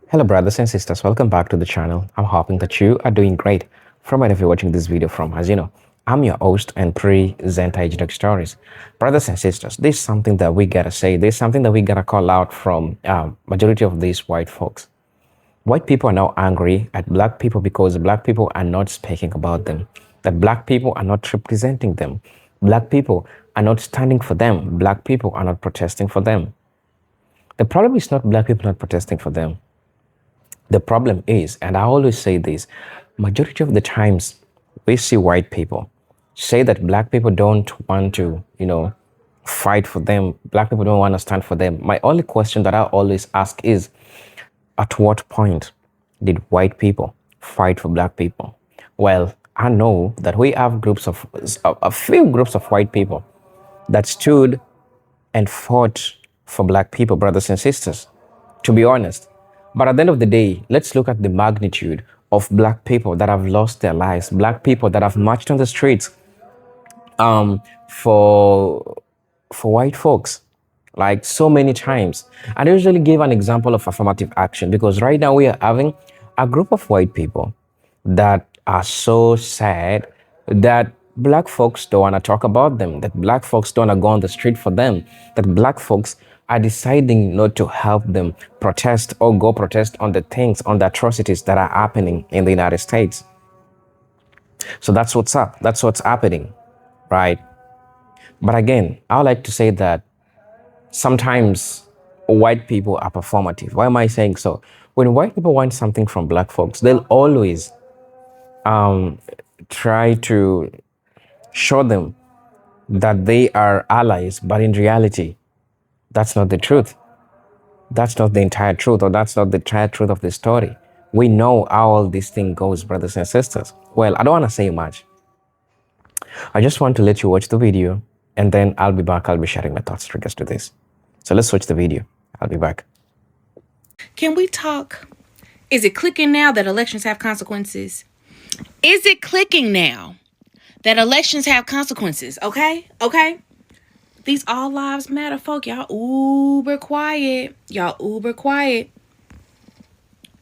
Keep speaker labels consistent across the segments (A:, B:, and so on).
A: Hello brothers and sisters, welcome back to the channel. I'm hoping that you are doing great from wherever you're watching this video from. As you know, I'm your host and presenter Age Stories. Brothers and sisters, this is something that we gotta say. This is something that we gotta call out from majority of these white folks. White people are now angry at black people because black people are not speaking about them. That black people are not representing them. Black people are not standing for them. Black people are not protesting for them. The problem is not black people not protesting for them. The problem is, and I always say this, majority of the times we see white people say that black people don't want to, fight for them. Black people don't want to stand for them. My only question that I always ask is, at what point did white people fight for black people? Well, I know that we have a few groups of white people that stood and fought for black people, brothers and sisters, to be honest. But at the end of the day, let's look at the magnitude of black people that have lost their lives, black people that have marched on the streets um, for white folks, like so many times. And I usually give an example of affirmative action because right now we are having a group of white people that are so sad that black folks don't want to talk about them, that black folks don't want to go on the street for them, that black folks are deciding not to help them protest or go protest on the things, on the atrocities that are happening in the United States. So that's what's up. That's what's happening, right? But again, I would like to say that sometimes white people are performative. Why am I saying so? When white people want something from black folks, they'll always try to show them that they are allies, but in reality, that's not the truth. That's not the entire truth, or that's not the entire truth of the story. We know how all this thing goes, brothers and sisters. Well, I don't want to say much. I just want to let you watch the video, and then I'll be back. I'll be sharing my thoughts regards to this. So let's watch the video. I'll be back.
B: Can we talk? Is it clicking now that elections have consequences? Is it clicking now that elections have consequences? Okay? These all lives matter, folk. Y'all uber quiet.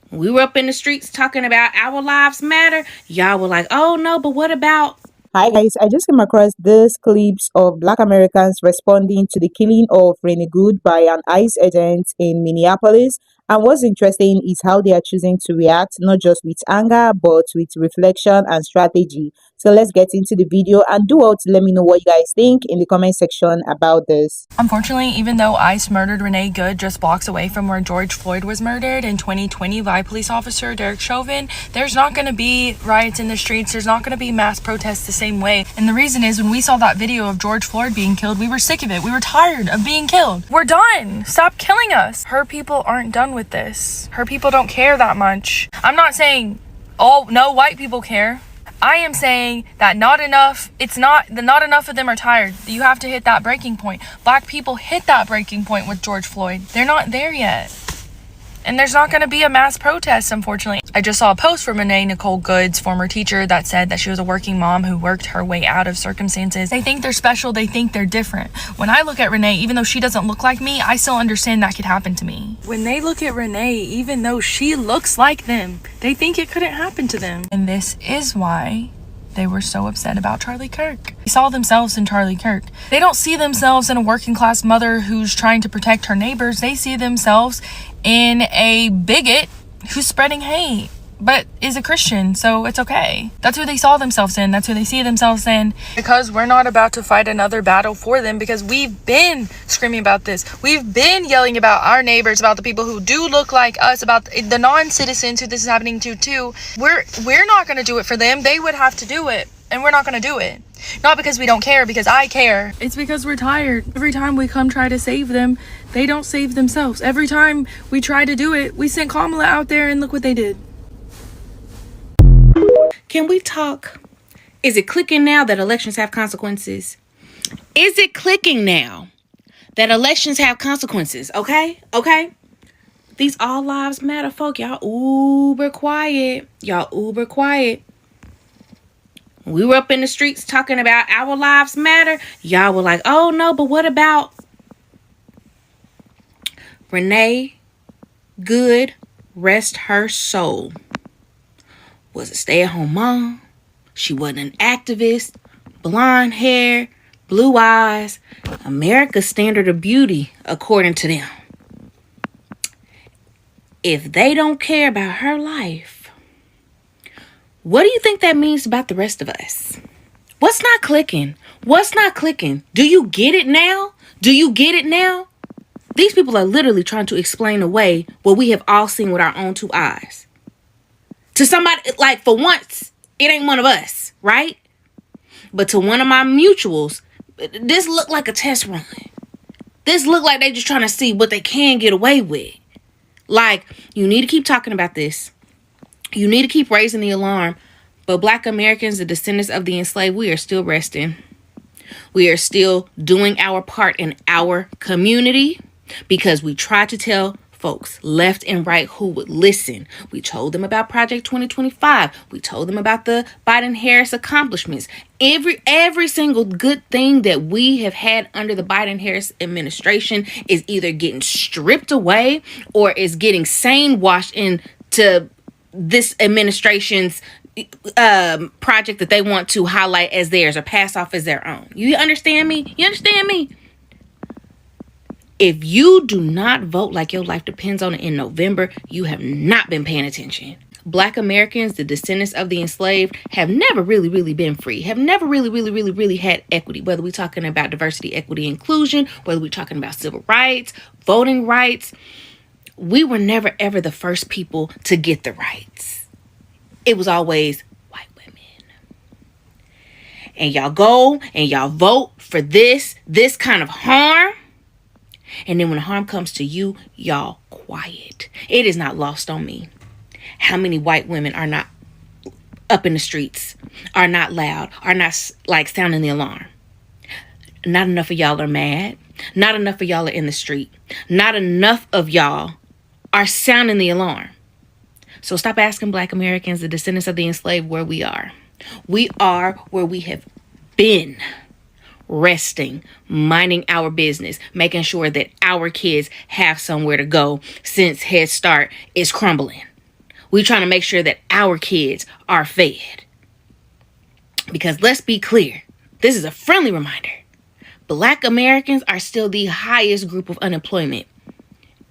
B: We were up in the streets talking about our lives matter. Y'all were like, oh no, but what about?
C: Hi guys, I just came across these clips of Black Americans responding to the killing of Renee Good by an ICE agent in Minneapolis. And what's interesting is how they are choosing to react, not just with anger, but with reflection and strategy. So let's get into the video and do out. Let me know what you guys think in the comment section about this.
D: Unfortunately, even though ICE murdered Renee Good just blocks away from where George Floyd was murdered in 2020 by police officer Derek Chauvin, there's not going to be riots in the streets. There's not going to be mass protests the same way. And the reason is when we saw that video of George Floyd being killed, we were sick of it. We were tired of being killed. We're done. Stop killing us. Her people aren't done with this. Her people don't care that much. I'm not saying, oh, no white people care. I am saying that not enough of them are tired. You have to hit that breaking point. Black people hit that breaking point with George Floyd. They're not there yet. And there's not going to be a mass protest, unfortunately. I just saw a post from Renee Nicole Good's former teacher that said that she was a working mom who worked her way out of circumstances. They think they're special. They think they're different. When I look at Renee, even though she doesn't look like me, I still understand that could happen to me. When they look at Renee, even though she looks like them, they think it couldn't happen to them. And this is why they were so upset about Charlie Kirk. They saw themselves in Charlie Kirk. They don't see themselves in a working class mother who's trying to protect her neighbors. They see themselves in a bigot who's spreading hate, but is a Christian, so it's okay. That's who they saw themselves in. That's who they see themselves in. Because we're not about to fight another battle for them, because we've been screaming about this. We've been yelling about our neighbors, about the people who do look like us, about the non-citizens who this is happening to too. We're not going to do it for them. They would have to do it, and we're not going to do it. Not because we don't care, because I care. It's because we're tired. Every time we come try to save them, they don't save themselves. Every time we try to do it, we sent Kamala out there and look what they did.
B: Can we talk? Is it clicking now that elections have consequences? Is it clicking now that elections have consequences? Okay? These all lives matter, folk. Y'all uber quiet. We were up in the streets talking about our lives matter. Y'all were like, oh no, but what about Renee Good rest her soul, was a stay-at-home mom. She wasn't an activist. Blonde hair, blue eyes, America's standard of beauty, according to them. If they don't care about her life, what do you think that means about the rest of us? What's not clicking? What's not clicking? Do you get it now? Do you get it now? These people are literally trying to explain away what we have all seen with our own two eyes. To somebody, like, for once, it ain't one of us, right? But to one of my mutuals, this looked like a test run. This looked like they just trying to see what they can get away with. Like, you need to keep talking about this. You need to keep raising the alarm. But Black Americans, the descendants of the enslaved, we are still resting. We are still doing our part in our community because we try to tell folks left and right who would listen. We told them about Project 2025. We told them about the Biden-Harris accomplishments. Every single good thing that we have had under the Biden-Harris administration is either getting stripped away or is getting sane washed into this administration's project that they want to highlight as theirs or pass off as their own. You understand me? You understand me? If you do not vote like your life depends on it in November, you have not been paying attention. Black Americans, the descendants of the enslaved, have never really been free, have never really had equity, whether we're talking about diversity, equity, inclusion, whether we're talking about civil rights, voting rights. We were never, ever the first people to get the rights. It was always white women. And y'all go and y'all vote for this kind of harm. And then when the harm comes to you, y'all quiet. It is not lost on me how many white women are not up in the streets, are not loud, are not like sounding the alarm. Not enough of y'all are mad. Not enough of y'all are in the street. Not enough of y'all are sounding the alarm. So stop asking Black Americans, the descendants of the enslaved, where we are. We are where we have been. Resting, minding our business, making sure that our kids have somewhere to go since Head Start is crumbling. We're trying to make sure that our kids are fed. Because let's be clear, this is a friendly reminder. Black Americans are still the highest group of unemployment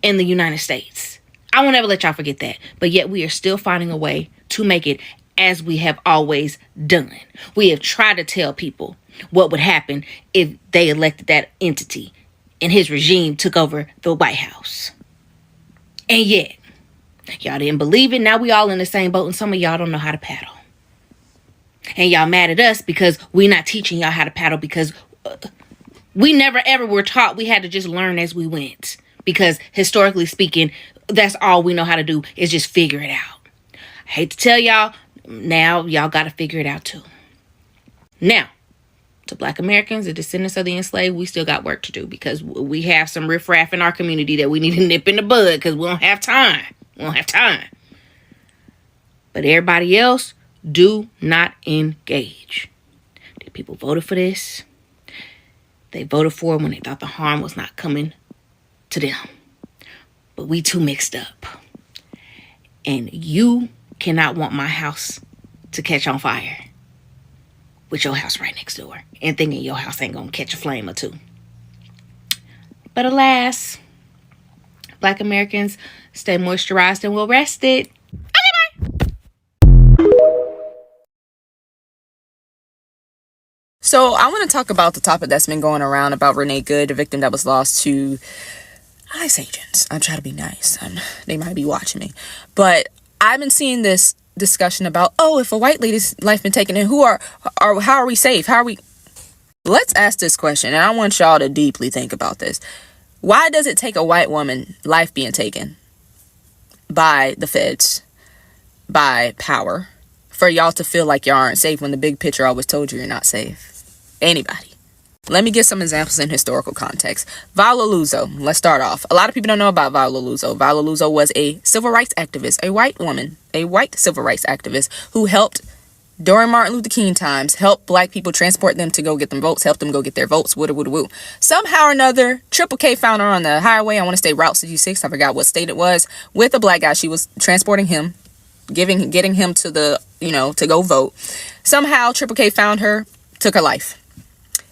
B: in the United States. I won't ever let y'all forget that. But yet we are still finding a way to make it as we have always done. We have tried to tell people what would happen if they elected that entity and his regime took over the White House. And yet, y'all didn't believe it. Now we all in the same boat and some of y'all don't know how to paddle. And y'all mad at us because we're not teaching y'all how to paddle because we never ever were taught. We had to just learn as we went. Because historically speaking, that's all we know how to do is just figure it out. I hate to tell y'all, now y'all got to figure it out too. Now, to Black Americans, the descendants of the enslaved, we still got work to do because we have some riffraff in our community that we need to nip in the bud because we don't have time. We don't have time. But everybody else, do not engage. The people voted for this. They voted for it when they thought the harm was not coming to them. But we too mixed up. And you cannot want my house to catch on fire with your house right next door and thinking your house ain't gonna catch a flame or two. But alas, Black Americans, stay moisturized and well rested. Okay, bye.
E: So I want to talk about the topic that's been going around about Renee Good, the victim that was lost to ICE agents. I'm trying to be nice. They might be watching me. But I've been seeing this discussion about, oh, if a white lady's life been taken, and how are we safe? How are we? Let's ask this question, and I want y'all to deeply think about this. Why does it take a white woman life being taken by the feds, by power, for y'all to feel like y'all aren't safe when the big picture always told you you're not safe? Anybody? Let me give some examples in historical context. Viola Liuzzo, let's start off. A lot of people don't know about Viola Liuzzo. Viola Liuzzo was a civil rights activist, a white woman, a white civil rights activist who helped during Martin Luther King times, helped black people, transport them to go get them votes, help them go get their votes, woo. Somehow or another, Triple K found her on the highway, I want to say Route 66, I forgot what state it was, with a black guy. She was transporting him, getting him to the, to go vote. Somehow Triple K found her, took her life.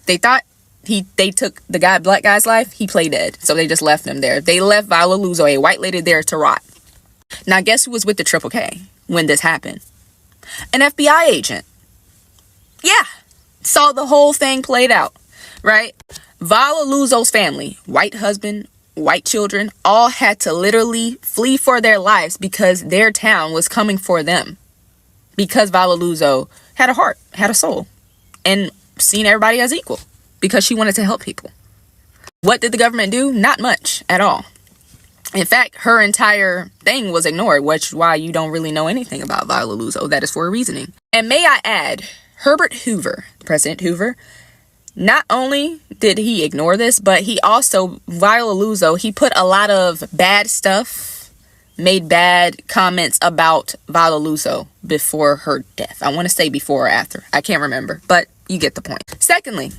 E: They thought they took the black guy's life, he played dead. So they just left him there. They left Viola Luzo, a white lady, there to rot. Now guess who was with the Triple K when this happened? An FBI agent. Yeah. Saw the whole thing played out, right? Viola Luzo's family, white husband, white children, all had to literally flee for their lives because their town was coming for them. Because Viola Luzo had a heart, had a soul, and seen everybody as equal because she wanted to help people. What did the government do? Not much at all. In fact, her entire thing was ignored, which is why you don't really know anything about Viola Luzo. That is for a reasoning. And may I add, Herbert Hoover, President Hoover, not only did he ignore this, but he also, Viola Luzo, he put a lot of bad stuff, made bad comments about Viola Luzo before her death. I want to say before or after. I can't remember, but you get the point. Secondly,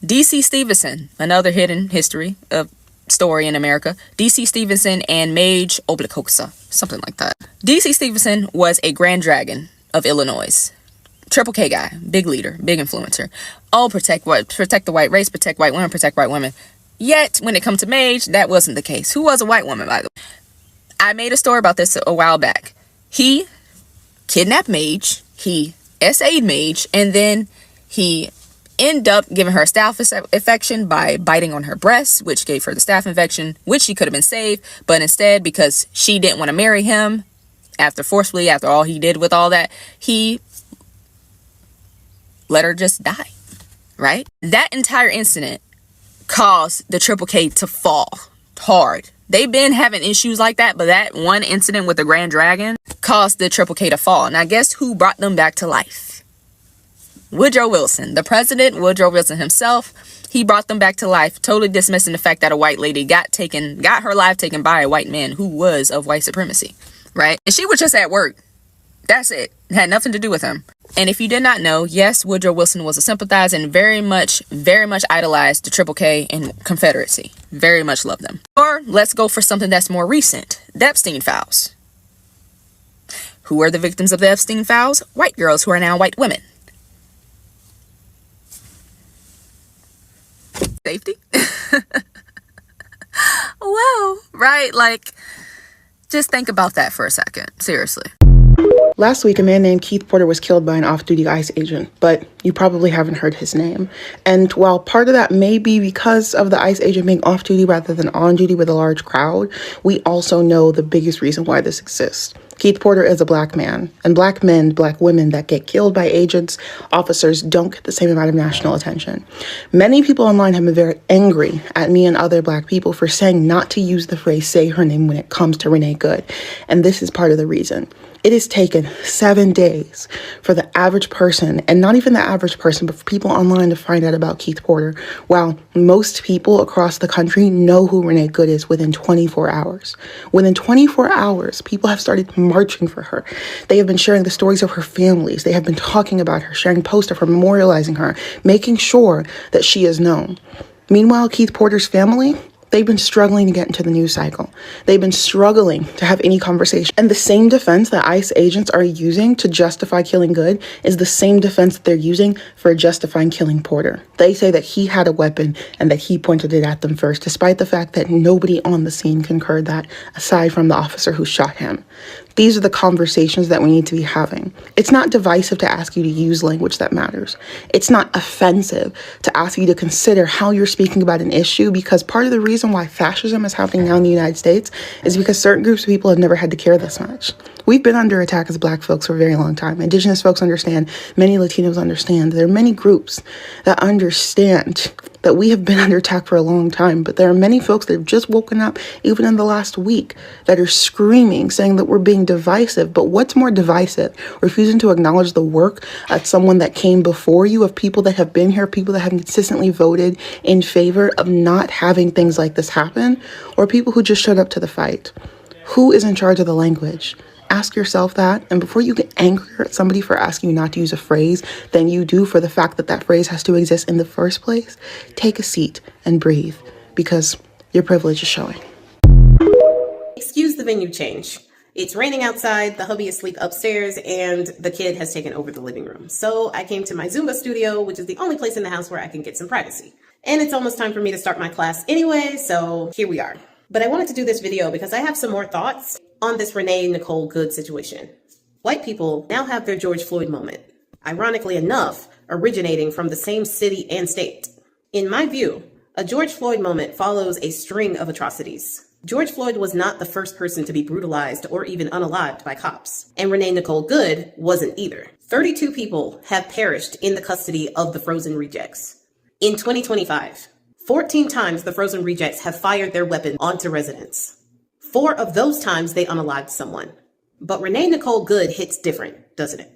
E: D.C. Stevenson, another hidden history of story in America. D.C. Stevenson and Mage Oblicoxa, something like that. D.C. Stevenson was a Grand Dragon of Illinois. Triple K guy, big leader, big influencer. Oh, protect the white race, protect white women, protect white women. Yet, when it comes to Mage, that wasn't the case. Who was a white woman, by the way? I made a story about this a while back. He kidnapped Mage, he SA'd Mage, and then he ended up giving her a staph infection by biting on her breast, which gave her the staph infection, which she could have been saved, but instead, because she didn't want to marry him after all he did with all that, he let her just die, right? That entire incident caused the Triple K to fall hard. They've been having issues like that, but that one incident with the Grand Dragon caused the Triple K to fall. Now, guess who brought them back to life? Woodrow Wilson, the president, Woodrow Wilson himself. He brought them back to life, totally dismissing the fact that a white lady got her life taken by a white man who was of white supremacy, right? And she was just at work. That's it. It had nothing to do with him. And if you did not know, yes, Woodrow Wilson was a sympathizer and very much idolized the Triple K and Confederacy. Very much loved them. Or let's go for something that's more recent. The Epstein files. Who are the victims of the Epstein files? White girls who are now white women. Safety. Whoa, right? Like, just think about that for a second. Seriously.
F: Last week, a man named Keith Porter was killed by an off-duty ICE agent, but you probably haven't heard his name. And while part of that may be because of the ICE agent being off-duty rather than on-duty with a large crowd, we also know the biggest reason why this exists. Keith Porter is a black man, and black men, black women that get killed by agents, officers, don't get the same amount of national attention. Many people online have been very angry at me and other black people for saying not to use the phrase "say her name" when it comes to Renee Good, and this is part of the reason. It has taken 7 days for the average person, and not even the average person, but for people online to find out about Keith Porter, while most people across the country know who Renee Good is within 24 hours. Within 24 hours, people have started marching for her. They have been sharing the stories of her families. They have been talking about her, sharing posts of her, memorializing her, making sure that she is known. Meanwhile, Keith Porter's family, they've been struggling to get into the news cycle. They've been struggling to have any conversation. And the same defense that ICE agents are using to justify killing Good is the same defense that they're using for justifying killing Porter. They say that he had a weapon and that he pointed it at them first, despite the fact that nobody on the scene concurred that, aside from the officer who shot him. These are the conversations that we need to be having. It's not divisive to ask you to use language that matters. It's not offensive to ask you to consider how you're speaking about an issue, because part of the reason why fascism is happening now in the United States is because certain groups of people have never had to care this much. We've been under attack as black folks for a very long time. Indigenous folks understand. Many Latinos understand. There are many groups that understand that we have been under attack for a long time, but there are many folks that have just woken up, even in the last week, that are screaming, saying that we're being divisive. But what's more divisive? Refusing to acknowledge the work of someone that came before you, of people that have been here, people that have consistently voted in favor of not having things like this happen, or people who just showed up to the fight. Who is in charge of the language? Ask yourself that. And before you get angry at somebody for asking you not to use a phrase than you do for the fact that that phrase has to exist in the first place, take a seat and breathe, because your privilege is showing.
G: Excuse the venue change. It's raining outside, the hubby is asleep upstairs, and the kid has taken over the living room. So I came to my Zumba studio, which is the only place in the house where I can get some privacy. And it's almost time for me to start my class anyway, so here we are. But I wanted to do this video because I have some more thoughts on this Renee Good situation. White people now have their George Floyd moment, ironically enough, originating from the same city and state. In my view, a George Floyd moment follows a string of atrocities. George Floyd was not the first person to be brutalized or even unalived by cops. And Renee Good wasn't either. 32 people have perished in the custody of the frozen rejects. In 2025, 14 times the frozen rejects have fired their weapon onto residents. 4 of those times they unalived someone. But Renee Good hits different, doesn't it?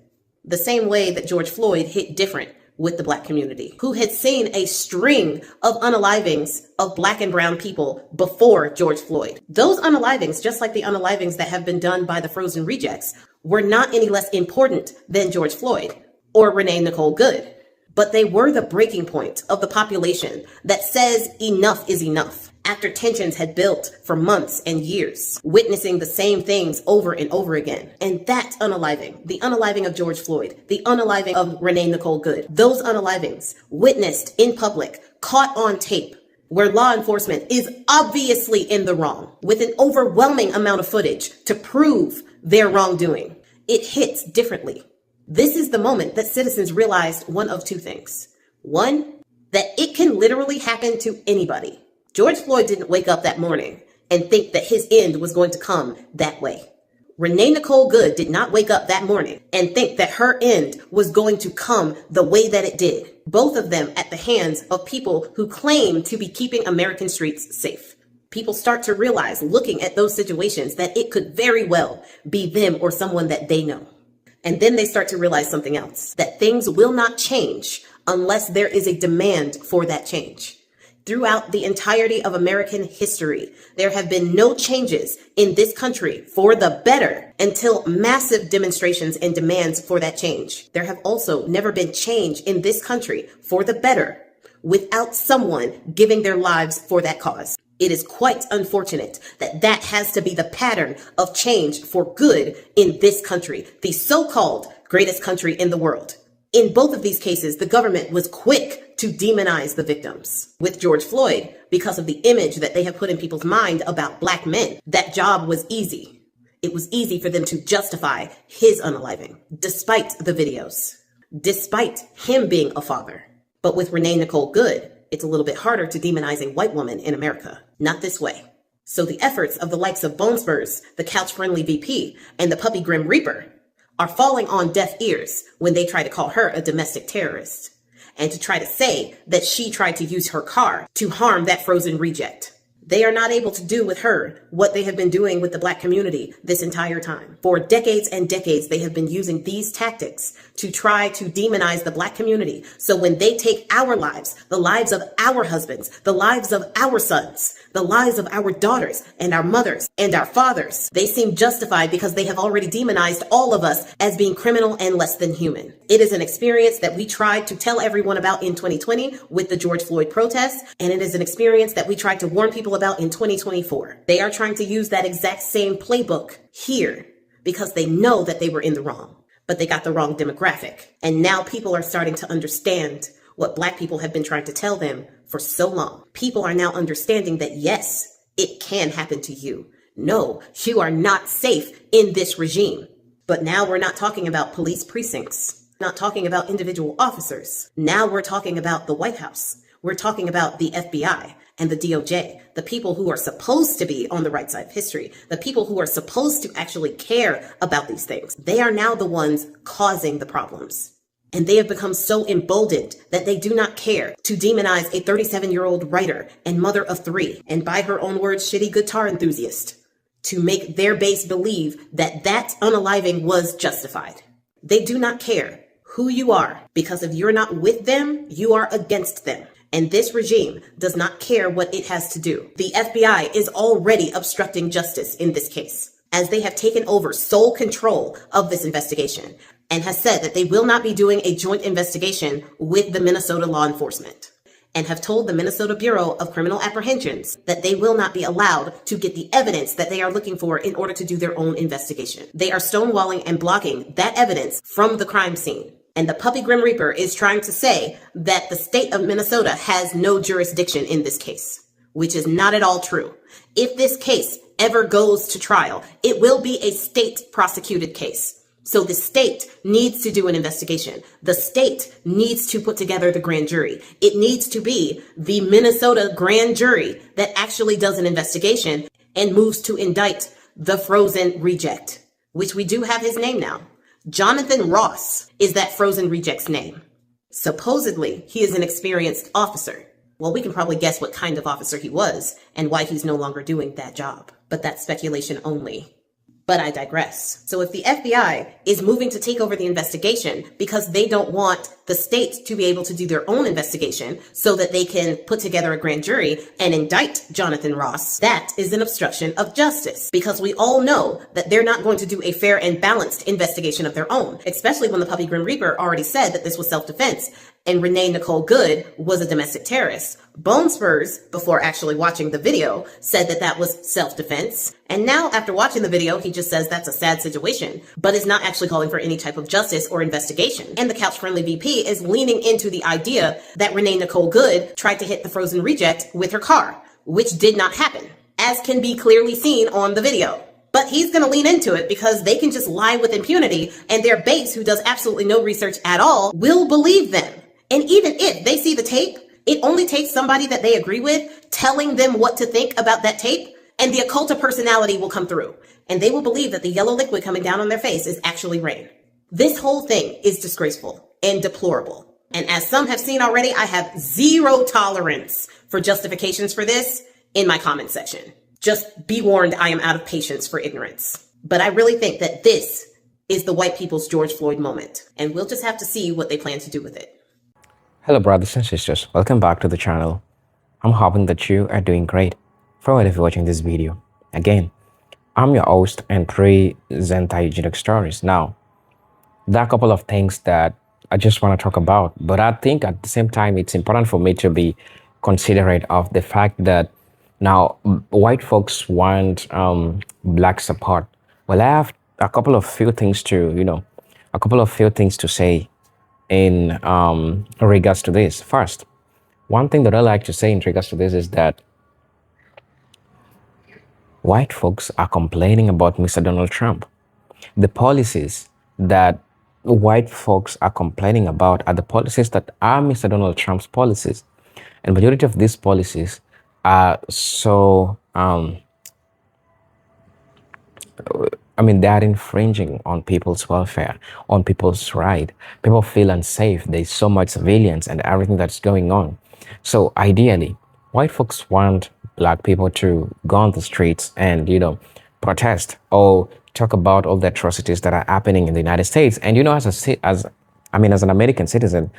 G: The same way that George Floyd hit different with the Black community, who had seen a string of unalivings of Black and brown people before George Floyd. Those unalivings, just like the unalivings that have been done by the frozen rejects, were not any less important than George Floyd or Renee Good. But they were the breaking point of the population that says enough is enough. After tensions had built for months and years, witnessing the same things over and over again. And that unaliving, the unaliving of George Floyd, the unaliving of Renee Good, those unalivings witnessed in public, caught on tape, where law enforcement is obviously in the wrong, with an overwhelming amount of footage to prove their wrongdoing. It hits differently. This is the moment that citizens realized one of two things. One, that it can literally happen to anybody. George Floyd didn't wake up that morning and think that his end was going to come that way. Renee Good did not wake up that morning and think that her end was going to come the way that it did. Both of them at the hands of people who claim to be keeping American streets safe. People start to realize, looking at those situations, that it could very well be them or someone that they know. And then they start to realize something else, that things will not change unless there is a demand for that change. Throughout the entirety of American history, there have been no changes in this country for the better until massive demonstrations and demands for that change. There have also never been change in this country for the better without someone giving their lives for that cause. It is quite unfortunate that that has to be the pattern of change for good in this country, the so-called greatest country in the world. In both of these cases, the government was quick to demonize the victims. With George Floyd, because of the image that they have put in people's mind about Black men, that job was easy. It was easy for them to justify his unaliving, despite the videos, despite him being a father. But with Renee Good, it's a little bit harder to demonize a white woman in America. Not this way. So the efforts of the likes of Bone Spurs, the couch-friendly VP, and the puppy Grim Reaper are falling on deaf ears when they try to call her a domestic terrorist and to try to say that she tried to use her car to harm that frozen reject. They are not able to do with her what they have been doing with the Black community this entire time. For decades and decades, they have been using these tactics to try to demonize the Black community. So when they take our lives, the lives of our husbands, the lives of our sons, the lives of our daughters and our mothers and our fathers, they seem justified because they have already demonized all of us as being criminal and less than human. It is an experience that we tried to tell everyone about in 2020 with the George Floyd protests, and it is an experience that we tried to warn people about in 2024. They are trying to use that exact same playbook here because they know that they were in the wrong, but they got the wrong demographic. And now people are starting to understand what Black people have been trying to tell them for so long. People are now understanding that yes, it can happen to you. No, you are not safe in this regime. But now we're not talking about police precincts, not talking about individual officers. Now we're talking about the White House. We're talking about the FBI and the DOJ, the people who are supposed to be on the right side of history, the people who are supposed to actually care about these things. They are now the ones causing the problems. And they have become so emboldened that they do not care to demonize a 37-year-old writer and mother of 3, and by her own words, shitty guitar enthusiast, to make their base believe that that unaliving was justified. They do not care who you are, because if you're not with them, you are against them. And this regime does not care what it has to do. The FBI is already obstructing justice in this case, as they have taken over sole control of this investigation and has said that they will not be doing a joint investigation with the Minnesota law enforcement, and have told the Minnesota Bureau of Criminal Apprehensions that they will not be allowed to get the evidence that they are looking for in order to do their own investigation. They are stonewalling and blocking that evidence from the crime scene. And the puppy Grim Reaper is trying to say that the state of Minnesota has no jurisdiction in this case, which is not at all true. If this case ever goes to trial, it will be a state prosecuted case. So the state needs to do an investigation. The state needs to put together the grand jury. It needs to be the Minnesota grand jury that actually does an investigation and moves to indict the frozen reject, which we do have his name now. Jonathan Ross is that frozen reject's name. Supposedly, he is an experienced officer. Well, we can probably guess what kind of officer he was and why he's no longer doing that job. But that's speculation only. But I digress. So if the FBI is moving to take over the investigation because they don't want the state to be able to do their own investigation so that they can put together a grand jury and indict Jonathan Ross, that is an obstruction of justice, because we all know that they're not going to do a fair and balanced investigation of their own, especially when the puppy Grim Reaper already said that this was self-defense and Renee Good was a domestic terrorist. Bone Spurs, before actually watching the video, said that that was self-defense. And now, after watching the video, he just says that's a sad situation, but is not actually calling for any type of justice or investigation. And the couch-friendly VP is leaning into the idea that Renee Good tried to hit the frozen reject with her car, which did not happen, as can be clearly seen on the video. But he's going to lean into it because they can just lie with impunity, and their base, who does absolutely no research at all, will believe them. And even if they see the tape, it only takes somebody that they agree with telling them what to think about that tape, and the occult personality will come through, and they will believe that the yellow liquid coming down on their face is actually rain. This whole thing is disgraceful and deplorable. And as some have seen already, I have zero tolerance for justifications for this in my comment section. Just be warned, I am out of patience for ignorance. But I really think that this is the white people's George Floyd moment, and we'll just have to see what they plan to do with it.
A: Hello, brothers and sisters. Welcome back to the channel. I'm hoping that you are doing great from wherever you're watching this video. Again, I'm your host and present hygienic stories. Now, there are a couple of things that I just want to talk about, but I think at the same time, it's important for me to be considerate of the fact that now white folks want black support. Well, I have a couple of few things to, say in regards to this. First, one thing that I like to say in regards to this is that white folks are complaining about Mr. Donald Trump. The policies that white folks are complaining about are the policies that are Mr. Donald Trump's policies. And majority of these policies are so, they are infringing on people's welfare, on people's right. People feel unsafe. There's so much surveillance and everything that's going on. So ideally, white folks want black people to go on the streets and, protest or talk about all the atrocities that are happening in the United States. And, as an American citizen,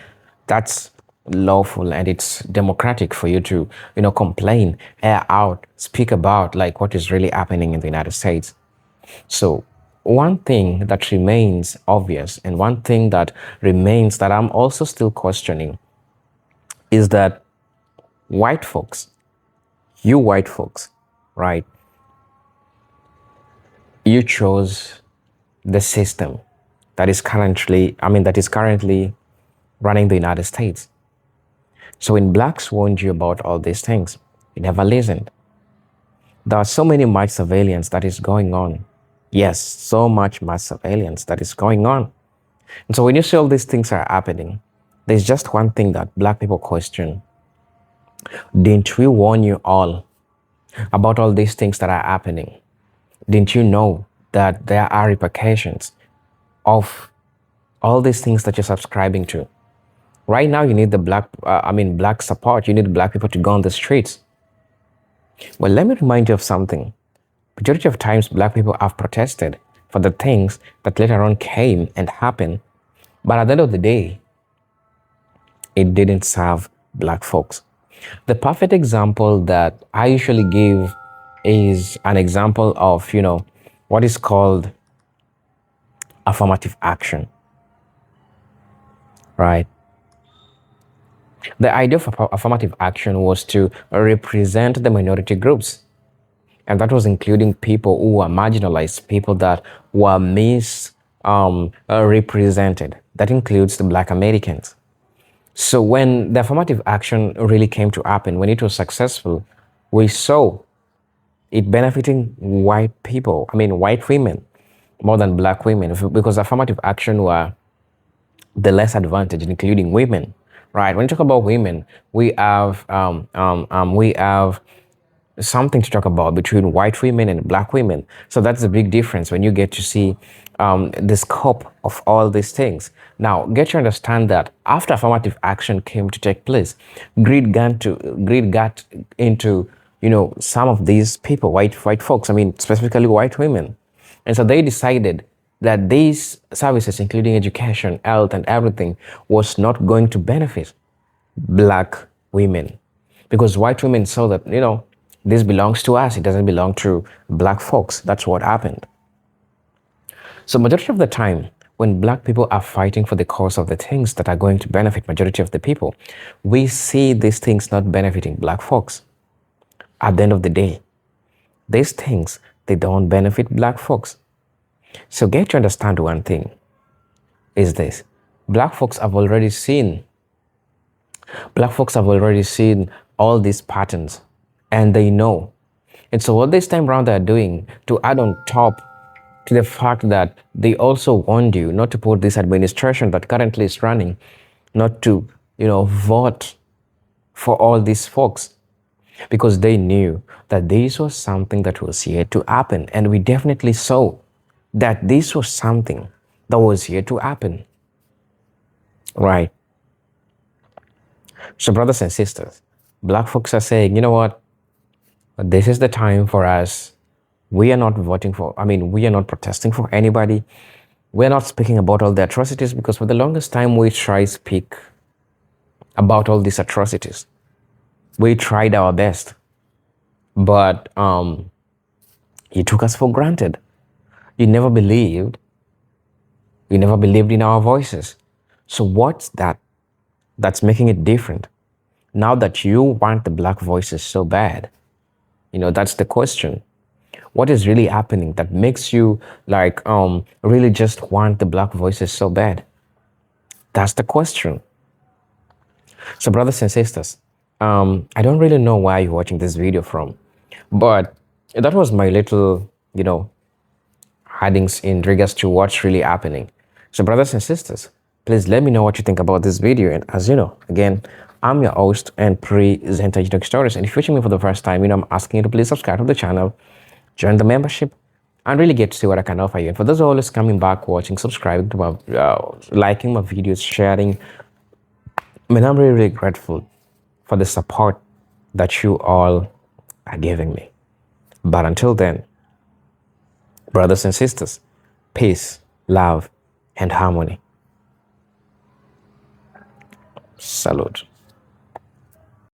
A: that's lawful and it's democratic for you to, complain, air out, speak about like what is really happening in the United States. So one thing that remains obvious and one thing that remains that I'm also still questioning is that white folks, you white folks, right? You chose the system that is currently running the United States. So when blacks warned you about all these things, you never listened. There are so many mass surveillance that is going on. Yes, so much mass surveillance that is going on. And so when you see all these things are happening, there's just one thing that black people question. Didn't we warn you all about all these things that are happening? Didn't you know that there are repercussions of all these things that you're subscribing to? Right now, you need the black support. You need black people to go on the streets. Well, let me remind you of something. Majority of times, black people have protested for the things that later on came and happened. But at the end of the day, it didn't serve black folks. The perfect example that I usually give is an example of, what is called affirmative action, right? The idea of affirmative action was to represent the minority groups, and that was including people who were marginalized, people that were misrepresented. That includes the Black Americans. So when the affirmative action really came to happen, when it was successful, we saw it benefiting white people, white women, more than black women, because affirmative action were the less advantaged, including women, right? When you talk about women, we have something to talk about between white women and black women. So that's a big difference when you get to see the scope of all these things. Now, get to understand that after affirmative action came to take place, greed got into some of these people, white folks. Specifically white women, and so they decided that these services, including education, health, and everything, was not going to benefit black women, because white women saw that this belongs to us, it doesn't belong to black folks. That's what happened. So majority of the time when black people are fighting for the cause of the things that are going to benefit majority of the people, we see these things not benefiting black folks. At the end of the day, these things, they don't benefit black folks. So get to understand one thing is this: black folks have already seen all these patterns, and they know. And so what this time around they're doing, to add on top to the fact that they also warned you not to put this administration that currently is running, not to vote for all these folks, because they knew that this was something that was here to happen. And we definitely saw that this was something that was here to happen, right? So brothers and sisters, black folks are saying, you know what, this is the time for us. We are not voting for, we are not protesting for anybody. We're not speaking about all the atrocities, because for the longest time we tried to speak about all these atrocities. We tried our best, but you took us for granted. You never believed in our voices. So what's that's making it different now that you want the black voices so bad? That's the question. What is really happening that makes you really just want the black voices so bad? That's the question. So brothers and sisters, I don't really know where you're watching this video from, but that was my little headings in regards to what's really happening. So brothers and sisters, please let me know what you think about this video. And as you know, again, I'm your host and presenter George Stories. And if you're watching me for the first time, I'm asking you to please subscribe to the channel, join the membership, and really get to see what I can offer you. And for those who are always coming back, watching, subscribing to my, liking my videos, sharing, I'm really, really grateful for the support that you all are giving me. But until then, brothers and sisters, peace, love, and harmony. Salute.